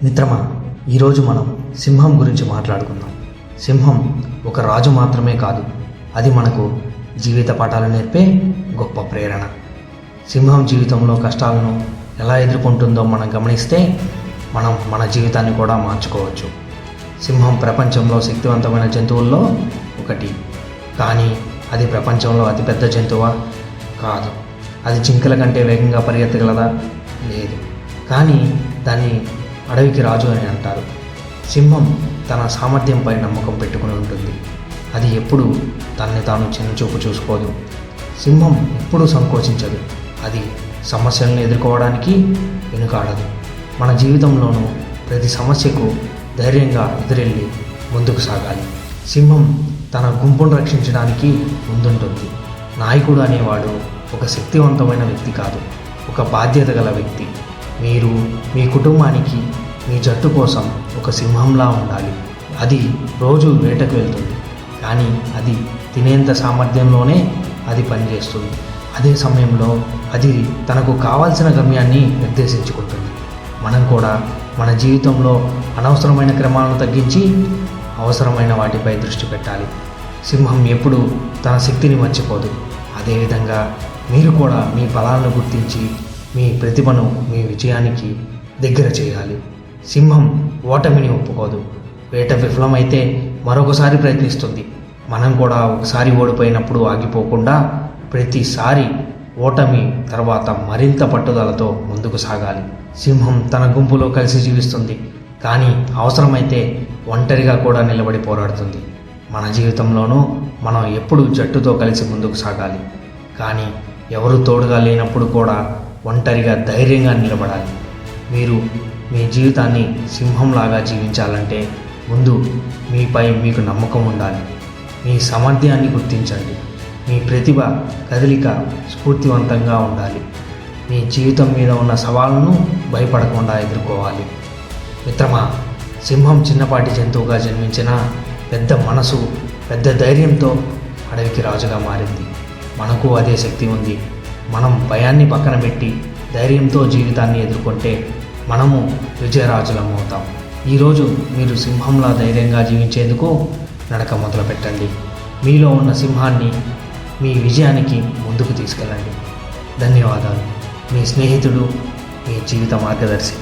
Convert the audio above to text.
మిత్రమా, ఈరోజు మనం సింహం గురించి మాట్లాడుకుందాం. సింహం ఒక రాజు మాత్రమే కాదు, అది మనకు జీవిత పాఠాలు నేర్పే గొప్ప ప్రేరణ. సింహం జీవితంలో కష్టాలను ఎలా ఎదుర్కొంటుందో మనం గమనిస్తే మనం మన జీవితాన్ని కూడా మార్చుకోవచ్చు. సింహం ప్రపంచంలో శక్తివంతమైన జంతువుల్లో ఒకటి, కానీ అది ప్రపంచంలో అతిపెద్ద జంతువా? కాదు. అది జింకల కంటే వేగంగా పరిగెత్తగలదా? లేదు. కానీ దాన్ని అడవికి రాజు అని అంటారు. సింహం తన సామర్థ్యంపై నమ్మకం పెట్టుకుని ఉంటుంది. అది ఎప్పుడూ తనని తాను చిన్నచూపు చూసుకోదు. సింహం ఎప్పుడూ సంకోచించదు. అది సమస్యలను ఎదుర్కోవడానికి వెనుకాడదు. మన జీవితంలోనూ ప్రతి సమస్యకు ధైర్యంగా ఎదురెళ్ళి ముందుకు సాగాలి. సింహం తన గుంపును రక్షించడానికి ముందుంటుంది. నాయకుడు అనేవాడు ఒక శక్తివంతమైన వ్యక్తి కాదు, ఒక బాధ్యత గల వ్యక్తి. మీరు మీ కుటుంబానికి, మీ జట్టు కోసం ఒక సింహంలా ఉండాలి. అది రోజు వేటకు వెళ్తుంది, కానీ అది తినేంత సామర్థ్యంలోనే అది పనిచేస్తుంది. అదే సమయంలో అది తనకు కావాల్సిన గమ్యాన్ని నిర్దేశించుకుంటుంది. మనం కూడా మన జీవితంలో అనవసరమైన క్రమాలను తగ్గించి అవసరమైన వాటిపై దృష్టి పెట్టాలి. సింహం ఎప్పుడూ తన శక్తిని మర్చిపోదు. అదేవిధంగా మీరు కూడా మీ బలాలను గుర్తించి మీ ప్రతిభను మీ విజయానికి దగ్గర చేయాలి. సింహం ఓటమిని ఒప్పుకోదు. వేట విఫలమైతే మరొకసారి ప్రయత్నిస్తుంది. మనం కూడా ఒకసారి ఓడిపోయినప్పుడు ఆగిపోకుండా ప్రతిసారి ఓటమి తర్వాత మరింత పట్టుదలతో ముందుకు సాగాలి. సింహం తన గుంపులో కలిసి జీవిస్తుంది, కానీ అవసరమైతే ఒంటరిగా కూడా నిలబడి పోరాడుతుంది. మన జీవితంలోనూ మనం ఎప్పుడూ జట్టుతో కలిసి ముందుకు సాగాలి, కానీ ఎవరు తోడుగా లేనప్పుడు కూడా ఒంటరిగా ధైర్యంగా నిలబడాలి. మీరు మీ జీవితాన్ని సింహంలాగా జీవించాలంటే ముందు మీపై మీకు నమ్మకం ఉండాలి. మీ సామర్థ్యాన్ని గుర్తించండి. మీ ప్రతిభ, కదలిక స్ఫూర్తివంతంగా ఉండాలి. మీ జీవితం మీద ఉన్న సవాళ్ళను భయపడకుండా ఎదుర్కోవాలి. మిత్రమా, సింహం చిన్నపాటి జంతువుగా జన్మించిన పెద్ద మనసు, పెద్ద ధైర్యంతో అడవికి రాజుగా మారింది. మనకు అదే శక్తి ఉంది. మనం భయాన్ని పక్కన పెట్టి ధైర్యంతో జీవితాన్ని ఎదుర్కొంటే మనము విజయరాజులం అవుతాం. ఈరోజు మీరు సింహంలా ధైర్యంగా జీవించేందుకు నడక మొదలు పెట్టండి. మీలో ఉన్న సింహాన్ని మీ విజయానికి ముందుకు తీసుకెళ్ళండి. ధన్యవాదాలు. మీ స్నేహితుడు, మీ జీవిత మార్గదర్శి.